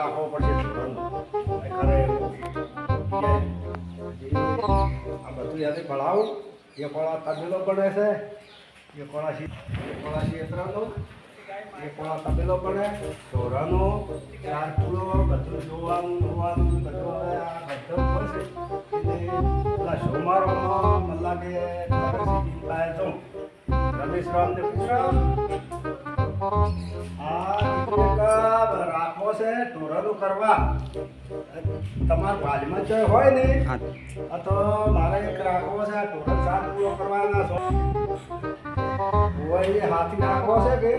રાખવો પડશે ઢોરનો. ખરે આ બધું યાદ ભણાવું. એ કોળા તબેલો બને છે, એ કોળા ક્ષેત્રનો, એ કોળા તબેલો બને, ઢોરાનો ચાર પૂરો બધું જોવાનું બધું બધું પડશે. એટલે પેલા સોમારોમાં મલ્લાકે રમેશ રામને પૂછ્યું રાખવો છે ઢોરાનું કરવા. તમારા બાજુમાં જો હોય ને તો મારે એક રાખવો છે આ ઢોરા ચાર પૂરો કરવાના હોય હાથી રાખવો છે કે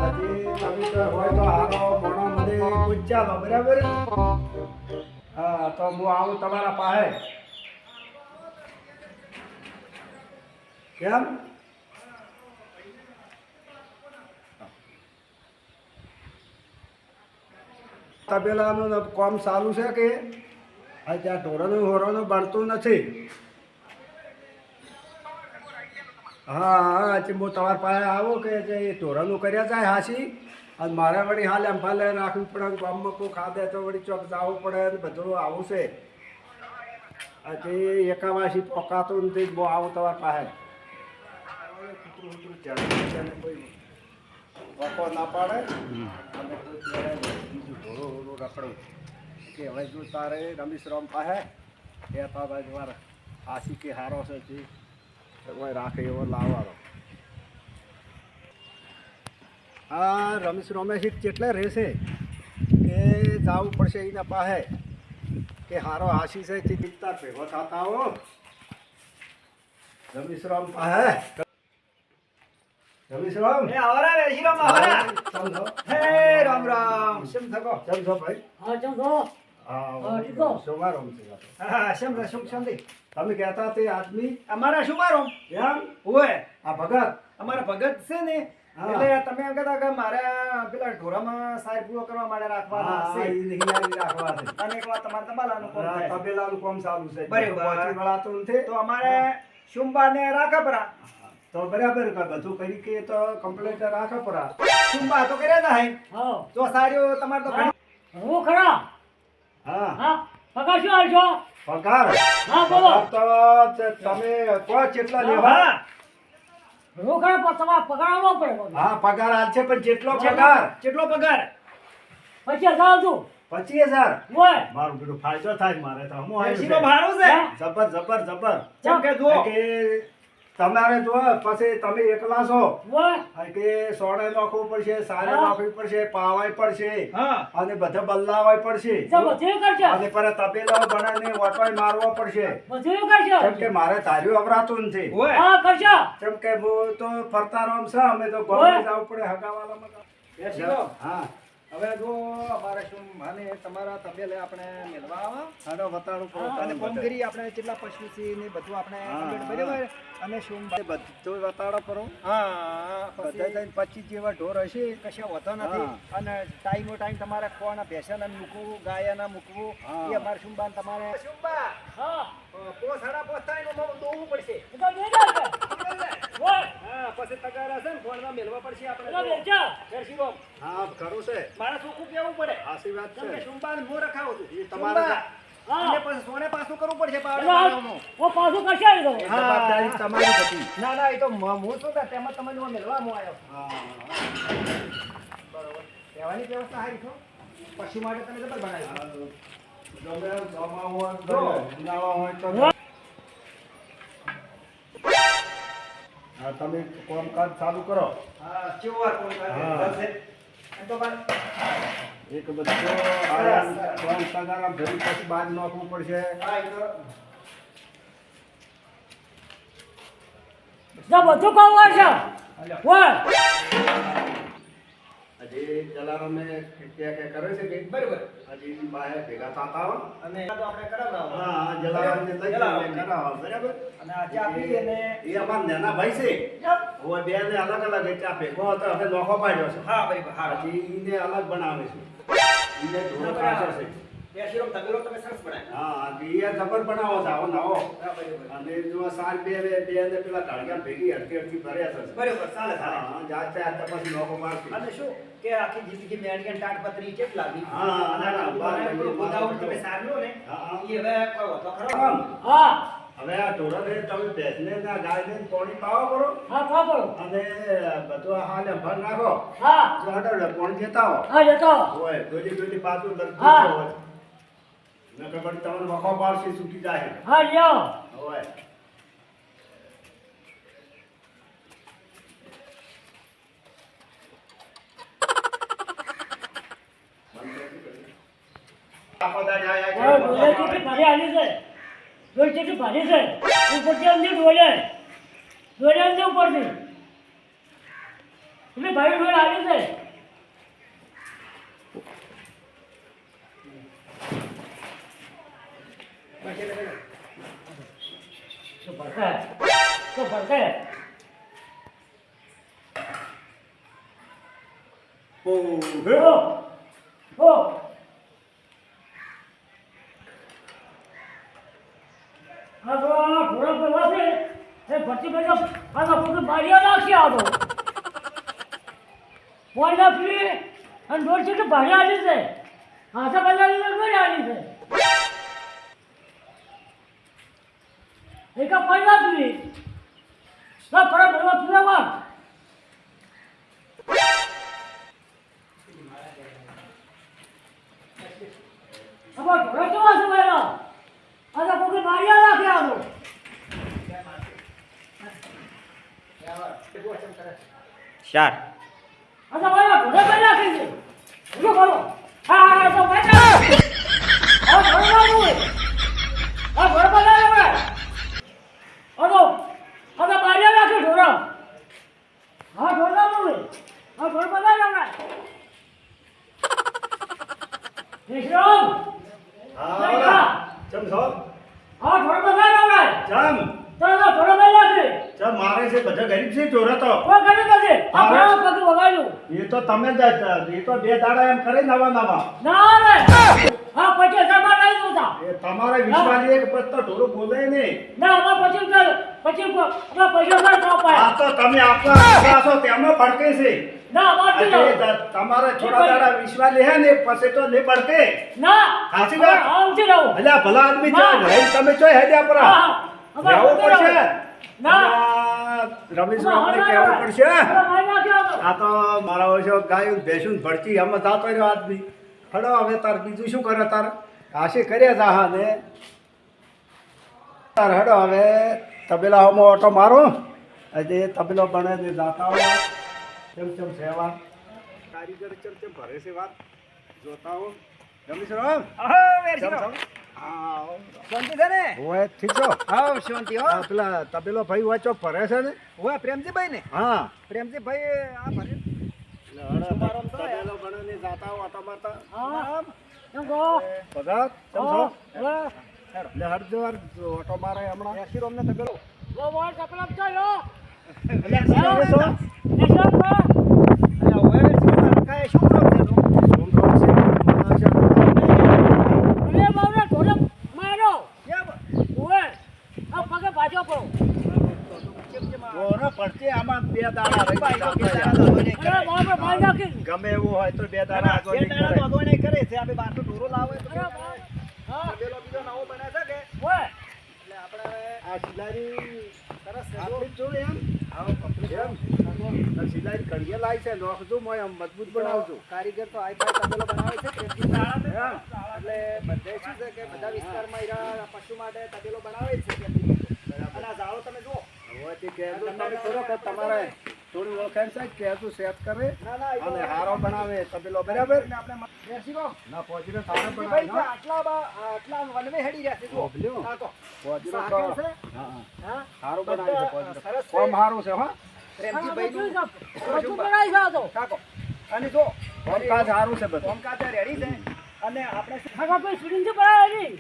હજી તમે તો હોય તો હારો મોણો મને પૂછ્યા બરાબર. હા તો હું આવું તમારા પાસે. કેમ તબેલાનું કામ ચાલુ છે કે ત્યાં ઢોરાનું હોરાનું બનતું નથી. હા હા હું તમારા પાસે આવું કે જે ઢોરાનું કર્યા જાય હાસી અને મારે વળી હાલ એમ ફાલે નાખવું પડે ગામમાં કોઈ ખાધે તો વળી ચોક જવું પડે ને બધું આવું છે. હજી એકાવાસી પોકાતું નથી. હું આવું તમારા પાસે. કોઈ વખો ના પાડે અને બીજું ઘોડું રખડું કે હવે જો તારે રમેશ રામ પાસે કહેતા હતા વાર આશી કે હારો છે તે રાખે એવો લાવવાનો. હા રમેશ રમેશ કેટલે રહેશે કે જવું પડશે એના પાસે કે હારો આશી છે તે દિલતા ભેગો થતા હો રમેશ રામ પાસે. રમેશ રામ એ આવરા વેશી રામ આવરા. સમજો હે રામ રામ શેમ થકો. સમજો ભાઈ. હા ચંગો હા ઠીકો. શુભારંભ છે. હા શેમ રે સુખ શાંતિ. તમે કહેતા તે આદમી અમારા શુભારંભ એમ ઓય આ ભગત અમારા ભગત છે ને હા. એટલે તમે એમ કહેતા કે મારે પેલા ઢોરામાં સાહેબ પૂરો કરવા માટે રાખવાના હા, છે ઈ હિયારી રાખવા છે. અને એક વાર તમારે તબાલાનું કોમ હા, થાય તબેલાનું કામ ચાલુ છે. બરાબર. પહોંચી વળાતું નથી. તો અમારે શુંબાને રાખા પરા. તો બરાબર બધું કરી કે તો કમ્પ્લેટ રાખો પરા. શુંબા તો કર્યા ના હે હા તો સારું તમારે તો ઘણી- હું ખરા. હા હા પગાર શું હાલશો? પગાર હા બોલો. પગાર તો તમે કહો કેટલા લેવા. હા હું ખરા પણ તમારે પગાર આવવો પડે બધું. હા પગાર હાલ છે પણ જેટલો પગાર કેટલો પગાર? 25,000 આવજો. 25,000 ઓય મારું પેલું ફાયદો થાય મારે તો હું આવ્યું વેશીનો છે. ભાડું છે હા. જબર જબર જબર જેમ કે જુઓ કે તમારે જો પછી તમે એકલા છો ઓય કે સોડે નાખવું પડશે, સારે હા. નાખવી પડશે, પાવાય પડશે હા અને બધે બદલાવાય પડશે તો બધું કરજો. અને પર તબેલા બનાવીને વટવાય મારવો પડશે. બધું કરજો. કેમ કે મારે ધાર્યું અવરાતું નથી. ઓય હા કરજો. કેમ કે હું તો ફરતા રામ છે અમે તો ઓય. ગમે જવું પડે હગાવાલામાં તો. વેશીનો હા હવે જો અમારે શું માને તમારા તબેલે આપણે મેળવા આવા હાડો વતાડું પડે અને તમને ફોન બધે. કરી આપણે કેટલા પશુ છે ને બધું આપણે હા, complete બરાબર અને શું બધું વતાડો પડો. હા બધા પછી થઈને 25 જેવા ઢોર હશે. કશા વધો નથી હા. અને ટાઈમો ટાઈમ તમારે ખોવાના ભેંસાને મૂકવું ગાયના મૂકવું હા. એ અમારે શુંબાન તમારે શુંબા હા પોસ સાડા પોસ થાય એનું દોવું પડશે એ તો દે દે. ઓય હા પછી તગારા છે ને ફોનમાં મેળવા પડશે એ તો આપણે બેચો. જર્સીબોમ હા ખરું છે. મારે ચોખ્ખું કેવું પડે સાચી વાત કેમ કે છે. શુંબાન હું રખાવું છું એ તમારે શુંબા. હા. અને પછી સોને પાછું કરવું પડશે એટલે પાવડાનું. હું પાછું કરશે એ તો. એ જવાબદારી તમારી હતી. ના ના એ તો હું શું થાય તેમાં તમને હું મેળવા હું આવ્યો હા બરોબર રહેવાની વ્યવસ્થા સારી છો પશુ માટે તમે જબર બનાવી ગમે જમા હોય જો. ઉનાળો હોય તો હા તમે કામકાજ ચાલુ કરો. હા ચેવાર કોણ કરે હા. બસ એ તો બાદ એક બધો આરામ તગારા ભરી પછી બાદ નાખવું પડશે. હા એ તો જો બધું કામ છે. ઓય હજી જલારામે ક્યાં કરે છે કે બરોબર હજી બહાર ભેગા થતા હો. અને આ તો આપણે કરાવડાવો હા જલારામને લઈ જલારામ. જઈને કરાવો બરાબર. અને આ ચા પી અને એ અમારા નાના ભાઈ છે. જપ. હવે બે ને અલગ અલગ ચા ભેગો હતો હવે નોખો પાડ્યો છે. હા બરોબર હા હજી ઈને અલગ બનાવે છે. ઈને ઢોર કાચો છે. બેસી રહો તબેલો તમે સરસ બનાવ્યો. હા એ જબર બનાવો છે આવો નવો હા, બરોબર. અને જો સાર બે ને પેલા ઢાળિયા ભેગી હરકી હરકી ભર્યા છે બરોબર, ચાલે, ચાલે. હા જાત જાત પછી નોકો મારતી અને શું કે આખી જિંદગી મેણિયન તાડપત્રી કેટલી લાગી? હા, અને આ બનાવેલું ગોદાવરી તમે સારલો ને, હા. ઈ હવે કોઈ હોતો ખરો? હા હવે આ ઢોરાને તમે ભેંસને ના ગાયને પાણી પાવો કરો હા પાપડો અને બધું આ હાલે ભર નાખો હા જો હટાડો પાણી જતા હો હા જતો હોય દોડી પાછું હા. હોય ન ખબર તમને વખો પાડશે છૂટી જાય હા લ્યો હોય આખો દાડે હા ડોલે ચીટી ભારી આલી છે ડોલે ચીટી ભારી છે ઉપરથી અંદર ડોલે અંદર ઉપરથી એટલે ભાઈ ડોલે આલી છે શું ભરતે ઓ આ તો આ ઘોડા પેલા છે એ ભરતી બેઠો આ તો પૂરું બારીઓ નાખી આવો પોઈલા પી અને ડોલ છે કે ભારી આલી છે હાથા બદલાવી ડોલ આલી છે એકા પોઈલા પી ના ફરક બદલા પીવા અમાર ઘોડા કેવા છે ભાઈલા આ તો પૂરું બારીઓ નાખી આવો ચાર. अच्छा भाई घोड़े पे ना कीजिए रुको करो हाँ तो बैठा और घोड़े ना हुए और घोड़े पे ना लगे और तो बाहर ना के घोड़ा हाँ घोड़े ना हुए और घोड़े पे ना लगे देख रहे हो હા ચમ છો हाँ घोड़े पे ना लगे ચમ तो घोड़े पे ना के ચમ મારે છે બધા ગરીબ છે ચોરા તો वो करे कैसे आप हाँ। कहाँ पकड़ वगाड़ो એ તો તમે જ એ તો બે દાડા એમ કરે નવા નવા ना रे हाँ 50,000 नहीं होता એ તમારે વિશ્વાસ એક પત્તો ઢોરો બોલે નહીં ના અમાર પછી કર પછી આપણા પૈસા કર તો પાય આ તો તમે આપણા વિશ્વાસો તેમાં ભડકે છે ના અમાર થી આજે તમારે થોડા દાડા વિશ્વાસ લે ને પછી તો નહીં ભડકે ના સાચી વાત? હા ઉઠી રહો અલ્યા ભલા આદમી ના. છે રહી તમે ચોય હેડ્યા પર હા અમાર રહેવું પડશે ના રમેશ રામને કહેવું પડશે મારી નાખ્યો આ તો મારા વર્ષો ગાયું ભેંસું ભરતી આમાં જાતો રહ્યો આદમી હડો હવે તાર બીજું શું કરે તાર હાશે કર્યા જા હા ને તાર હડો હવે તબેલામાં ઓટો મારો આજે તબેલો બને તે જાતા હો ચમ સેવા કારીગર ચમ ભરે છે વાત જોતા હો રમેશ રામ હા, વેરસી ચમ રહો. હા શાંતિ છે ને? ઓય ઠીક છો હા, શાંતિ હો. આ પેલા તબેલો ભાઈ વાંચો ભરે છે ને ઓય, પ્રેમજીભાઈ ને? હા પ્રેમજીભાઈ આ ભરે. તબેલો બને ને જાતા હો ઓટો મારતા હા એમ કહો પગાર ચમ છો હા એટલે હરજવાર ઓટો મારે હમણાં બેસી રહો અમને તબેલો. વો વો સકલમ ચાલો એટલે શું છો એસમ કો અલ્યા, ઓય, વેરસી રહો. કાંઈ શું પ્રોબ્લેમ છે તો? અરે બાવરા ઢોલે મારો કેમ? ઓએ આ પગે ભાજો પડો કેમ કેમ આ? ઓરો પડશે આમાં બે દાડા રહી ભાઈ તો કે જતા દાડા હોય. તો હોય અરે બાવરા ભાઈ નાખી ગમે એવું હોય તો બે દાડા ના, આગળ બે નહીં દાડા તો કરે. અગવડ નહીં કરે છે. આપણે બહારનો ઢોરો લાવે તો અરે ભાઈ હા તબેલો બીજો નવો બને છે કે? ઓએ એટલે આપણે હવે આ સિલારી સરસ છે. આપણી જ જોડે એમ એમ આ સિલારી કડીએ લાવી છે નોખજો મોય આમ મજબૂત બનાવજો કારીગર તો હાઈ ફાઈ તબેલો બનાવે છે પ્રેમજી સાળા. એમ એટલે બધે શું છે કે બધા વિસ્તારમાં ઈરા પશુ માટે તબેલો બનાવે જ છે પ્રેમજી. અને આ ઝાડો તમે જુઓ. હવેથી કહેજો તમે કરો કે તમારે થોડી ઓળખાણ છે કહેજો સેટ કરે ના, ના, ઈ તો- અને હારો બનાવે તબેલો બરાબર એટલે આપણે બેસી રહો. ના પહોંચીને સારો બનાવે ભાઈ તો ના આટલા વનવે હેડી રહ્યા છે, જુઓ. ઓભલ્યો. હા તો. પહોંચીને સાકર તો છે? હા હા હા? સારું બનાવે છે બધા પહોંચીને. સરસ છે. કોમ સારું છે હા પ્રેમજીભાઈનું બધું બનાવી જાતો કાકો. અને જો કોમકાજ સારું છે બધું કોમકાજ રેડી છે. અને આપણે ખાગા પે સુરિંદ બનાવી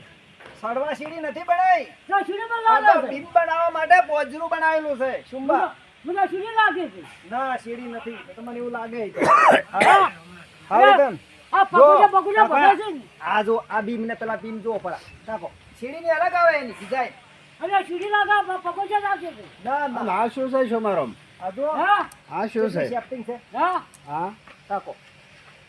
સડવા સીડી નથી બનાવી. ના સુરી આ બનાવી તો બીમ બનાવવા માટે પોજરું બનાવેલું છે શુંબા. મને સુરી લાગે છે ના સીડી નથી. તો મને એવું લાગે હા હારું બેન. આ પકુડા પકુડા ભરે છે ને. આ જો આ બીમ ને પેલા બીમ જો પડા નાખો સીડીની અલગ આવે એની સીધાય અરે સીડી લાગા પકુડા નાખે છે. ના ના આ શું છે સમારંભ? આ જો હા આ શું છે? શેફ્ટિંગ છે હા હા નાખો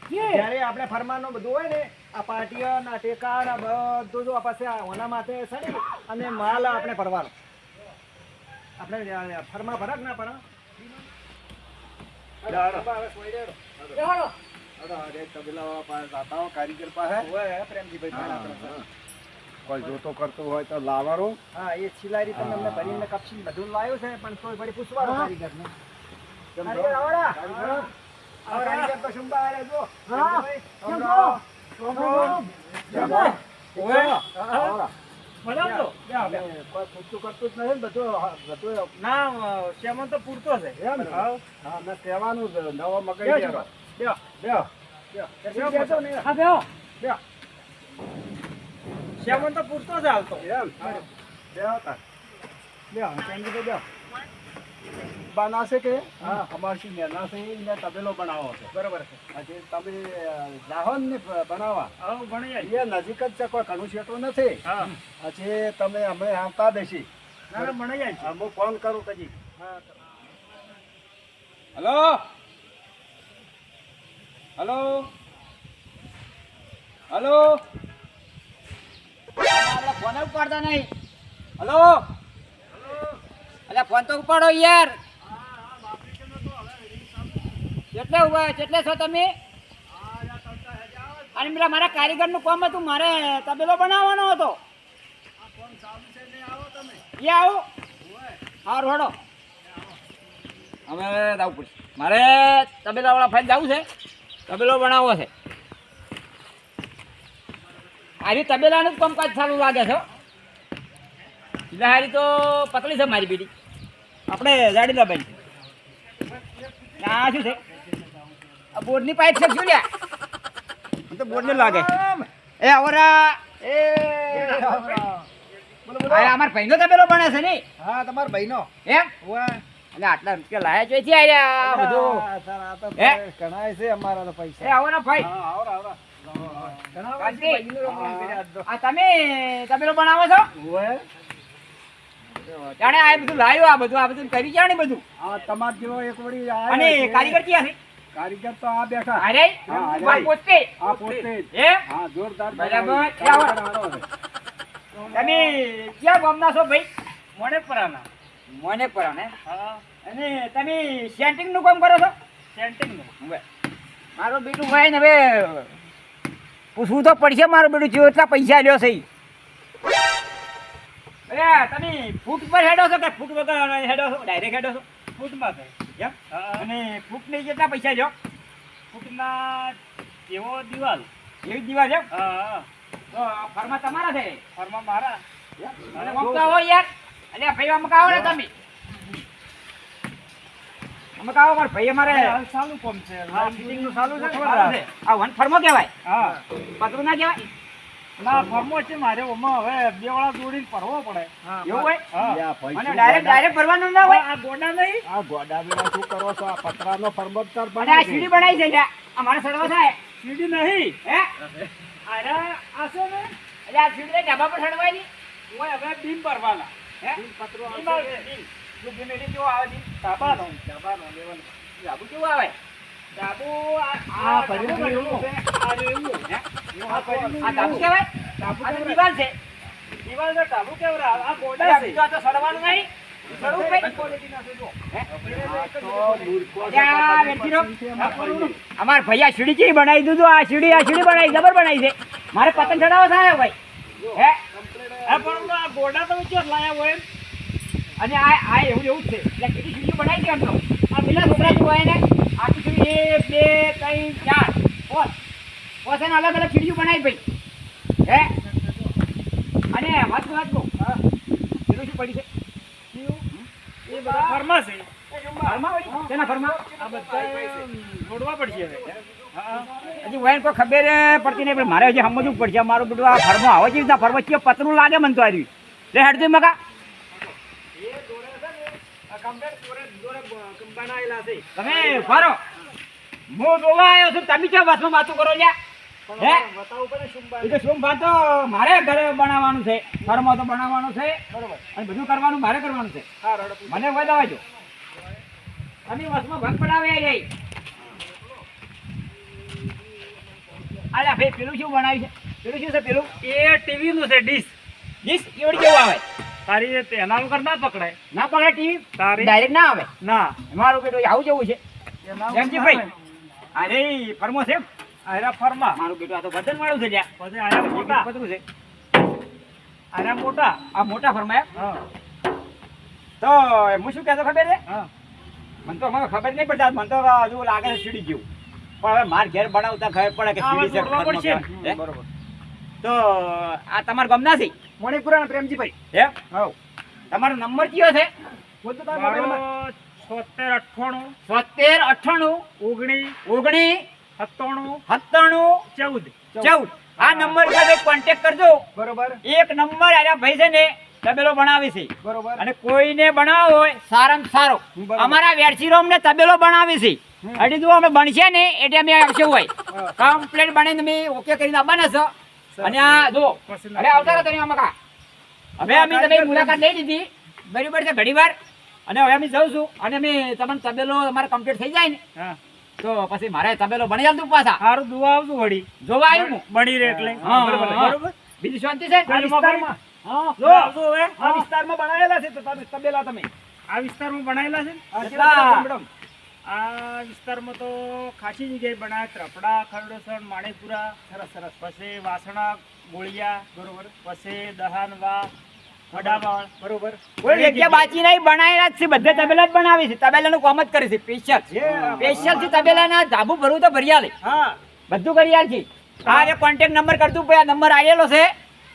જી જ્યારે આપણે ફરમાનનું બધું હોય ને આ પાટિયા ના ટેકા ના બધું જો આ પાસે ઓના માથે સડી અને માલ આપણે ભરવાનો આપણે ફરમા ભરક ના પણ બેહાડો. કારીગર પાસે કોઈ જોતો કરતો હોય તો લાવવાનો. હા એ સિલાઈ તમે અમને ભરીને કપસી બધું લાવ્યું છે પણ કોઈ વળી પૂછવાનું હા. કારીગરને કારીગર આવડા આ કારીગર તો શુંબા આરે જો હા. રામ રામ. રામ. રામ રામ. આવડા. બરાબર. કોઈ પૂછતું કરતું જ નહીં ને બધું ના શેમાં તો પૂરતો છે એમ ને? હા મેં કહેવાનું છે નવો બેહો મગાઈ છો. દેવાનો. બેહો. બેહો. બેહો. બેસો ને. હા બેહો. બેહો. શેમાં તો પૂરતો જ હાલતો એમ બેહો તાર. બેહો. કેન્ડી તો બેહો. બનાશે કે હા. અમારી મહેનત છે એને તબેલો બનાવો છે. બરોબર છે આજે તમે જાહો ને બનાવવા આવું ભણી જાય એ નજીક જ છે કોઈ ઘણું છેટું નથી. હા આજે તમે અમે આવતા દેશી ના ના ભણી જાય છે હું ફોન કરું કજી. હલો હલો હલો આપણે ફોન ઉપાડતા નહીં. હલો અલ્યા ફોન તો ઉપાડો યાર. કેટલે ઉભા કેટલે છો તમે? અને પેલા મારા કારીગરનું કામ હતું મારે તબેલો બનાવવાનો હતો. એ આવું હા રોડો અમે જવું પડશે. મારે તબેલાવાળા ફાઈલ જવું છે. તબેલો બનાવવો છે. હારી તબેલાનું જ કામકાજ સારું લાગે છે. એટલે હારી તો પતળી છે મારી બેટી. આપણે જાડીલા બેન આ શું છે? આ બોર્ડની પાઇપ છે શું લ્યા? મને તો બોર્ડને લાગે. એ આવરા એ બોલો બોલો આ અમાર ભાઈનો તબેલો બને છે ને હા તમારા ભાઈનો એમ? વાહ અને આટલા રૂપિયા લાયા જોઈથી આયા આ બધું. આ તો હે? ઘણાય છે અમારા તો એ પૈસા આવો ને ભાઈ. હા આવરા આવરા. ઘણા કાંતિ. ભાઈનો કામ કર્યા આજ તો. આ તમે તબેલો બનાવો છો? ઓય જાણે આ બધું લાવ્યો આ બધું કરી જાણે બધું. આ તમાર જેવો એક વળી આયો અને છે. કારીગર ક્યાં છે? કારીગર તો આ બેઠા. અરે હા, અરે. માર પોતે. આ પોતે જ. હે? હા જોરદાર બરાબર. બનાવી. ક્યાં સારો છે. તમે ક્યાં ગામના છો ભાઈ? મોડે પરાના મોને પર ને. હા અને તમે સેન્ટિંગ નું કામ કરો છો? સેન્ટિંગનું હવે મારો બેટું ભાઈ ને હવે પૂછવું તો પડશે મારું બેટું જેવો એટલા પૈસા લ્યો છે ઈ. અરે તમે ફૂટ પર હેડો છો કે ફૂટ વગર હેડો છો? ડાયરેક્ટ હેડો છો? ફૂટમાં છે એમ? હા અને ફૂટની કેટલા પૈસા લ્યો? ફૂટના એવો દિવાલ એવી જ દિવાલ છે એમ? હા હા તો ફરમાં તમારા છે ફરમાં મારા અને મમકાવો યાર. અલ્યા ભાઈ મમકાવો ને તમે. મમકાવો મારા ભાઈ અમારે હાલ ચાલુ કોમ છે હા, ફિટિંગનું ચાલુ છે. ખબર ચાલુ છે. આ વન ફર્મો કહેવાય. હા પતરું ના કહેવાય. ના ફરમો છે મારે ઓમાં હવે બે વાળા જોડીને ભરવો પડે એવું હોય? હા લ્યા ભાઈ, અને શું ડાયરેક્ટ ભરવાનું ના હોય. આ ગોડા નહીં આ ગોડા બેડા શું કરો છો? આ પતરાનો ફરમતદાર અને આ બનાવી સીડી છે. બનાવી છે લ્યા. આ મારે સડવા થાય. સીડી નહીં હે? અરે આ છે ને એટલે આ સીડી ઢાબા પર સડવાય ની. ઓય હવે બીમ ભરવાના હે? પતરો બીમ આવે છે, બીમ. જો બીમ એટલે કેવો આવે છે? ધાબાનો લેવાનું. ઢાબુ કેવું આવે? ઢાબુ આ ભર્યું ઢાબુ એવું. છે. આ રહ્યું. હે? આ ભર્યું આ ઢાબુ કહેવાય? ઢાબુ આ તો કહેવાય. દિવાલ છે. દિવાલ તો ઢાબુ કેવડા આ એટલે ગોડા આ છે બીજું આ તો સડવાનું નહીં. સડવું ભાઈ. ક્વોલિટીના છે જો હે? આ તો મૂર્ખો છે. અલ્યા, વેચી પતરાની દો. એમાં પડી. અમાર ભાઈ આ સીડી કેવી બનાવી દીધું? આ સીડી બનાવી જબર બનાવી છે. મારે પતંગ ચડાવવા થાય ભાઈ. હે? આ પણ આ ગોડા તો ક્યાં લાયા હોય એમ? અને આ એવું જ છે. એટલે કેટલી સીડીઓ બનાવી છે એમનો? આ પેલા છોકરા જેવું હોય ને આખી સીડી 1 2 3 4 5 એને અલગ અલગ સીડીઓ બનાવી ભાઈ. હે? અને વાંચું પેલું શું પડી છે? એ બધા ફરમા છે ફરમા વળી? શેના ફરમા? આ બધા જોડવા પડશે હવે હા હજી વયન કોઈ ખબર પડતી નહીં પણ મારે હજી સમજવું પડશે. મારું બધું આ ફરમો આવે છે રીતના ફરમો છે પતરું લાગે મને તો આ રહ્યું. લે હેડતું મકા આ કમ્પ્લેટ જોડે બનાવેલા છે તમે ફરો. હું જોવા આવ્યો છું તમે ક્યાં વાતમાં વાતું કરો લ્યા? હે? બતાવવું પડે શું એ તો શુંભા તો મારે ઘરે બનાવવાનું છે, ઘરમાં તો બનાવવાનું છે, બરોબર. અને બધું કરવાનું મારે કરવાનું છે. હા રડો મને વધાવા જો. અમે વસમાં ભંગ પડાવે રહી. અલ્યા ભાઈ પેલું શું બનાવ્યું છે? પેલું શું છે પેલું? એ ટીવી નું છે ડીશ ડીશ એવડી કેવું આવે? તારી એના વગર ના પકડાય ના પકડે ટીવી? તારી ડાયરેક્ટ ના આવે. ના મારું બેટું આવું જેવું છે. એના જેમજી ભાઈ. અરે ફરમો છે. આયરા ફરમા મારું બેટું આ તો વજન વાળું છે લ્યા. પછી આયરા મોટા પતરું છે. આયરા મોટા આ મોટા ફરમા એમ? હા તો હું શું કહેતો ખબર છે? હા મને તો મને ખબર નહીં પડતી. મને તો હજુ લાગે છે સીડી જેવું. પણ હવે માર ઘેર બનાવતા ખબર પડે કે આવા સીડી છે જોડવા પડશે ને. હે? બરોબર. તો આ તમારા ગામના છે? મણિપુરા અને પ્રેમજીભાઈ. હે? હવ. તમારો નંબર કયો છે? બોલતો તારા મોબાઈલમાં. મારો 76 76 98 19 19 97 97 14 આ નંબર પર કોન્ટેક્ટ કરજો. બરોબર એક નંબર આયા ભાઈ છે ને તબેલો બનાવે છે, બરોબર. અને કોઈને બનાવવો હોય સારામાં સારો બરોબર. અમારા વેરસીરોમ ને તબેલો બનાવે છે. એટલે જો અમે બનશે ને એટલે અમે આવશે હોય કમ્પ્લેટ બનાવીને અમે ઓકે કરીને આવવાના છો. અને આ જો અરે આવતા રહો તમે આમાં કા. હવે અમે તમે મુલાકાત લઈ લીધી બરાબર છે ઘણી વાર, અને હવે અમે જઉં છું, અને અમે તમને તબેલો અમારે કમ્પ્લીટ થઈ જાય ને હા તો પછી મારે તબેલો બની જાવ તું પાછા સારું દુઆ આવતું વળી જોવા આવ્યું હું. બની રહે એટલે હા, બરોબર હા. બરોબર બીજી શાંતિ છે? આ વિસ્તારમાં હા. જો આવતું હવે આ વિસ્તારમાં બનાવેલા છે તો તમે તબેલા તમે આ વિસ્તારમાં બનાવેલા છે ને આ કેટલા? કેટલા મેડમ? આ વિસ્તારમાં તો ખાસી જગ્યાએ બનાવે ત્રપડા ખરડોસણ માણેપુરા સરસ સરસ. પછી વાસણા ગોળિયા બરોબર પછી દહાનવા વડાવાળ બરોબર. કોઈ જગ્યા બાકી નહીં, બનાવેલા જ છે, બધે તબેલા જ બનાવે છે, તબેલાનું કામ જ કરે છે સ્પેશિયલ. સ્પેશિયલ થી તબેલાના ધાબુ ભરવું તો ભરી આલે, હા બધું કરી આલે છે. આ કોન્ટેક્ટ નંબર કરતું ભાઈ, આ નંબર આવેલો છે,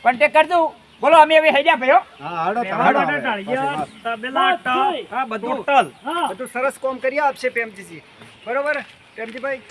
કોન્ટેક્ટ કરતું. બોલો અમે હવે હેડ્યા ભાઈઓ. હા હાડો તબેલા હાડો ટાળિયા, તબેલા ટપ, હા બધું ટોટલ બધું સરસ કામ કરી આપશે પ્રેમજીજી. બરોબર પ્રેમજીભાઈ.